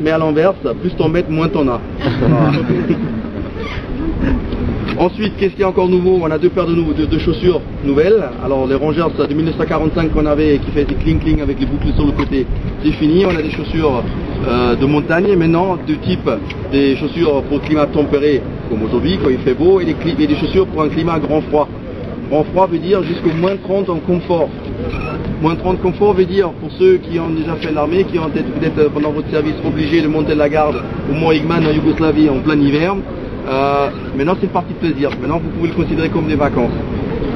Mais à l'inverse, plus t'en mets, moins t'en as. Ensuite, qu'est-ce qu'il y a encore nouveau? On a deux paires de chaussures nouvelles. Alors les Rangers de 1945 qu'on avait, qui fait des cling-cling avec les boucles sur le côté, c'est fini. On a des chaussures de montagne maintenant, de type des chaussures pour climat tempéré, comme aujourd'hui quand il fait beau, et des chaussures pour un climat grand froid. Grand froid veut dire jusqu'au moins 30 en confort. Moins 30 confort veut dire, pour ceux qui ont déjà fait l'armée, qui ont peut-être pendant votre service obligé de monter la garde au Mont Igman en Yougoslavie en plein hiver, maintenant c'est une partie de plaisir. Maintenant vous pouvez le considérer comme des vacances.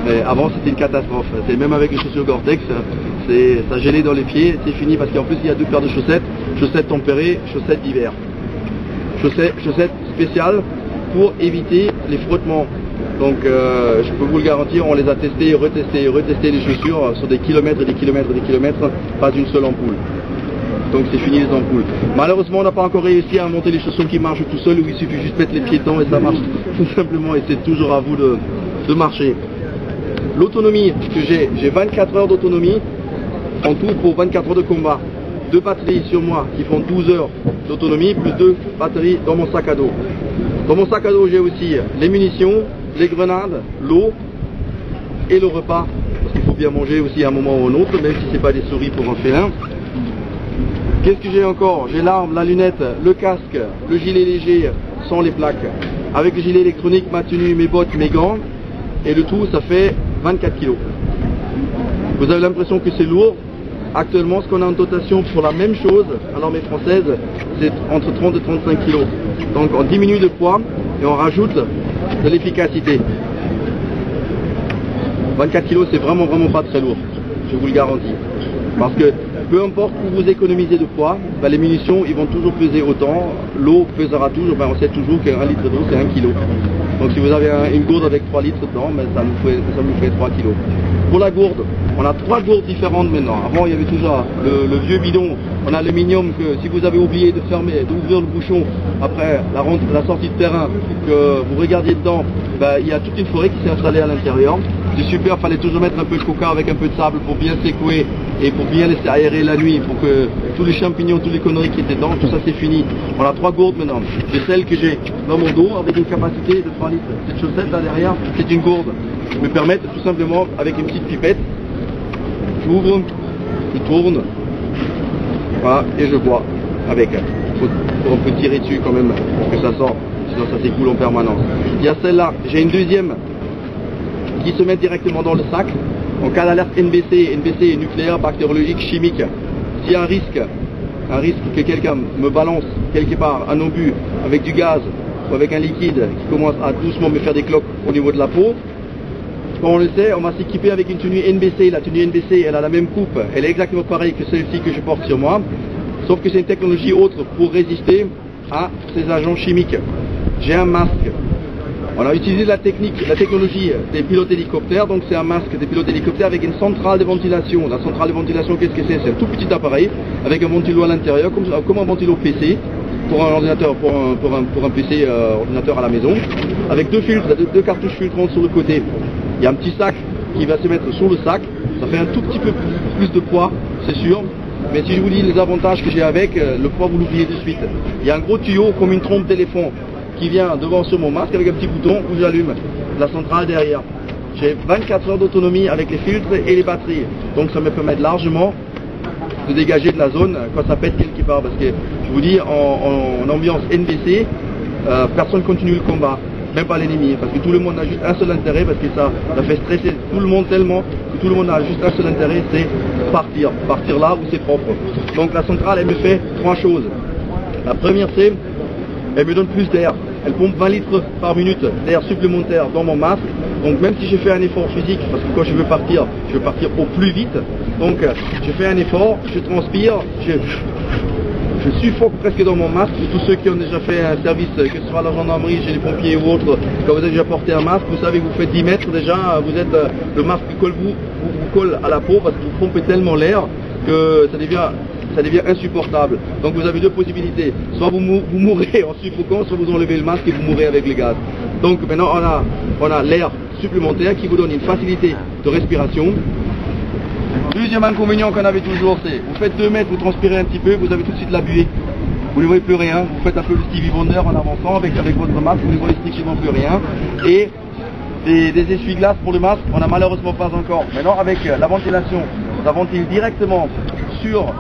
Mais avant c'était une catastrophe. C'est même avec les chaussures Gore-Tex, ça gênait dans les pieds, c'est fini parce qu'en plus il y a deux paires de chaussettes, chaussettes tempérées, chaussettes d'hiver. Chaussettes spéciales pour éviter les frottements. Donc je peux vous le garantir, on les a testés, retestés les chaussures sur des kilomètres et des kilomètres et des kilomètres, pas une seule ampoule. Donc c'est fini les ampoules. Malheureusement on n'a pas encore réussi à monter les chaussures qui marchent tout seul, où il suffit juste de mettre les pieds dedans et ça marche tout simplement, et c'est toujours à vous de marcher. L'autonomie que j'ai 24 heures d'autonomie en tout pour 24 heures de combat. 2 batteries sur moi qui font 12 heures d'autonomie, plus 2 batteries dans mon sac à dos. Dans mon sac à dos j'ai aussi les munitions, les grenades, l'eau et le repas, parce qu'il faut bien manger aussi à un moment ou à un autre, même si ce n'est pas des souris pour en faire un. Qu'est-ce que j'ai encore? J'ai l'arme, la lunette, le casque, le gilet léger sans les plaques, avec le gilet électronique, ma tenue, mes bottes, mes gants, et le tout ça fait 24 kg. Vous avez l'impression que c'est lourd. Actuellement, ce qu'on a en dotation pour la même chose à l'armée française, c'est entre 30 et 35 kg. Donc on diminue de poids et on rajoute de l'efficacité. 24 kg, c'est vraiment pas très lourd, je vous le garantis. Parce que peu importe où vous économisez de poids, ben les munitions ils vont toujours peser autant, l'eau pesera toujours, ben on sait toujours qu'un litre d'eau c'est 1 kg. Donc si vous avez une gourde avec 3 litres dedans, ben ça vous fait 3 kg. Pour la gourde, on a 3 gourdes différentes maintenant. Avant il y avait toujours le vieux bidon en aluminium que si vous avez oublié de fermer, d'ouvrir le bouchon après la sortie de terrain, que vous regardiez dedans, ben, il y a toute une forêt qui s'est installée à l'intérieur. C'est super, il fallait toujours mettre un peu de coca avec un peu de sable pour bien secouer et pour bien laisser aérer la nuit, pour que tous les champignons, tous les conneries qui étaient dedans, tout ça c'est fini. On a 3 gourdes maintenant. C'est celle que j'ai dans mon dos avec une capacité de 3 litres. Cette chaussette là derrière, c'est une gourde. Je me permets tout simplement avec une petite pipette, j'ouvre, je tourne, voilà, et je bois avec. On peut tirer dessus quand même pour que ça sorte, sinon ça s'écoule en permanence. Il y a celle-là, j'ai une deuxième qui se met directement dans le sac. En cas d'alerte NBC est nucléaire, bactériologique, chimique. S'il y a un risque que quelqu'un me balance quelque part un obus avec du gaz ou avec un liquide qui commence à doucement me faire des cloques au niveau de la peau, comme on le sait, on va s'équiper avec une tenue NBC. La tenue NBC, elle a la même coupe, elle est exactement pareille que celle-ci que je porte sur moi, sauf que c'est une technologie autre pour résister à ces agents chimiques. J'ai un masque. On a utilisé la technologie des pilotes hélicoptères, donc c'est un masque des pilotes hélicoptères avec une centrale de ventilation. La centrale de ventilation, qu'est-ce que c'est? C'est un tout petit appareil avec un ventilo à l'intérieur, comme un ventilo PC, pour un ordinateur, pour un PC ordinateur à la maison, avec 2 filtres, 2 cartouches filtrantes sur le côté. Il y a un petit sac qui va se mettre sur le sac, ça fait un tout petit peu plus de poids, c'est sûr. Mais si je vous dis les avantages que j'ai avec, le poids vous l'oubliez de suite. Il y a un gros tuyau comme une trompe d'éléphant qui vient devant sur mon masque avec un petit bouton où j'allume la centrale derrière. J'ai 24 heures d'autonomie avec les filtres et les batteries. Donc ça me permet largement de dégager de la zone quand ça pète quelque part. Parce que je vous dis, en ambiance NBC, personne continue le combat, même pas l'ennemi. Parce que tout le monde a juste un seul intérêt, parce que ça fait stresser tout le monde tellement que tout le monde a juste un seul intérêt, c'est partir. Partir là où c'est propre. Donc la centrale, elle me fait 3 choses. La première, c'est elle me donne plus d'air. Elle pompe 20 litres par minute d'air supplémentaire dans mon masque. Donc même si je fais un effort physique, parce que quand je veux partir au plus vite. Donc je fais un effort, je transpire, je suffoque presque dans mon masque. Pour tous ceux qui ont déjà fait un service, que ce soit à la gendarmerie, chez les pompiers ou autres, quand vous avez déjà porté un masque, vous savez que vous faites 10 mètres déjà, le masque vous colle à la peau parce que vous pompez tellement l'air que ça devient insupportable. Donc vous avez 2 possibilités. Soit vous mourrez en suffoquant, soit vous enlevez le masque et vous mourrez avec le gaz. Donc maintenant on a l'air supplémentaire qui vous donne une facilité de respiration. Deuxième inconvénient qu'on avait toujours, c'est vous faites 2 mètres, vous transpirez un petit peu, vous avez tout de suite la buée. vous ne voyez plus rien, vous faites un peu le Stevie Wonder en avançant avec votre masque, vous ne voyez strictement plus rien. Et des essuie-glaces pour le masque, on n'a malheureusement pas encore. Maintenant, avec la ventilation, ça ventile directement sur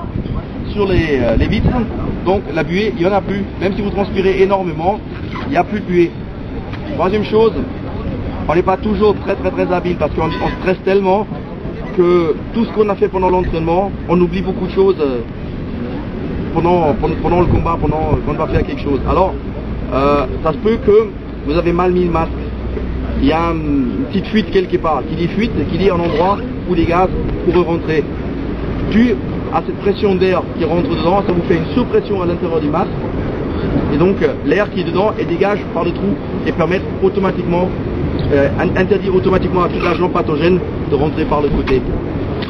les vitres, donc la buée, il n'y en a plus. Même si vous transpirez énormément, il n'y a plus de buée. Troisième chose, on n'est pas toujours très habile parce qu'on stresse tellement que tout ce qu'on a fait pendant l'entraînement, on oublie beaucoup de choses pendant le combat, pendant qu'on va faire quelque chose. Alors, ça se peut que vous avez mal mis le masque. Il y a une petite fuite quelque part. Qui dit fuite, qui dit un endroit où les gaz pourraient rentrer. Dû à cette pression d'air qui rentre dedans, ça vous fait une sous-pression à l'intérieur du masque. Et donc l'air qui est dedans et dégage par le trou et permet automatiquement, interdire automatiquement à toute l'agent pathogène de rentrer par le côté.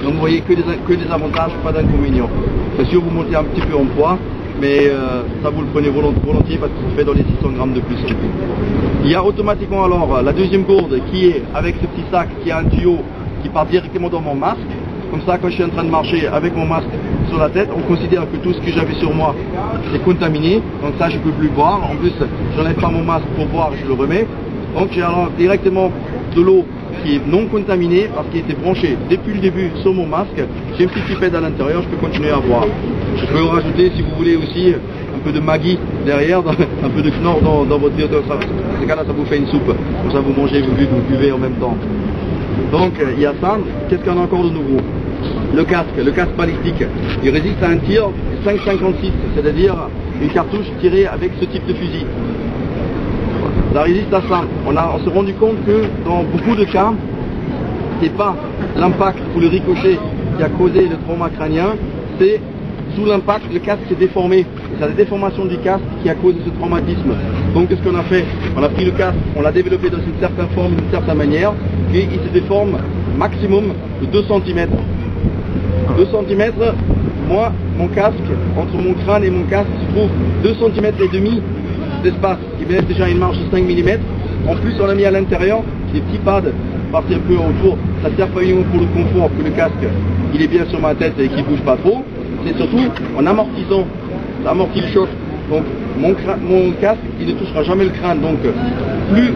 Donc vous voyez que des avantages, pas d'inconvénients. Bien sûr vous montez un petit peu en poids, mais ça vous le prenez volontiers parce que ça fait dans les 600 grammes de plus. Il y a automatiquement alors la deuxième gourde qui est avec ce petit sac qui a un tuyau qui part directement dans mon masque. Comme ça, quand je suis en train de marcher avec mon masque sur la tête, on considère que tout ce que j'avais sur moi est contaminé. Donc ça, je ne peux plus boire. En plus, je n'enlève pas mon masque pour boire, je le remets. Donc j'ai alors directement de l'eau qui est non contaminée parce qu'il était branché depuis le début sur mon masque. J'ai une petite pipette à l'intérieur, je peux continuer à boire. Je peux rajouter, si vous voulez aussi, un peu de Maggi derrière, un peu de Knorr dans votre verre. Dans ce cas-là, ça vous fait une soupe. Comme ça, vous mangez, vous buvez en même temps. Donc il y a ça. Qu'est-ce qu'on a encore de nouveau? Le casque balistique. Il résiste à un tir 5,56, c'est-à-dire une cartouche tirée avec ce type de fusil. Ça résiste à ça. On s'est rendu compte que dans beaucoup de cas, c'est pas l'impact ou le ricochet qui a causé le trauma crânien, c'est sous l'impact, le casque s'est déformé. C'est la déformation du casque qui a causé ce traumatisme. Donc qu'est-ce qu'on a fait? On a pris le casque, on l'a développé dans une certaine forme, d'une certaine manière, et il se déforme maximum de 2 cm. 2 cm, moi, mon casque, entre mon crâne et mon casque, se trouve 2 cm et demi d'espace. Il me laisse déjà une marge de 5 mm. En plus, on a mis à l'intérieur des petits pads partis un peu autour. Ça sert pas uniquement pour le confort, que le casque, il est bien sur ma tête et qu'il bouge pas trop. C'est surtout en amortissant. Ça amortit le choc. Donc, mon casque, il ne touchera jamais le crâne. Donc, plus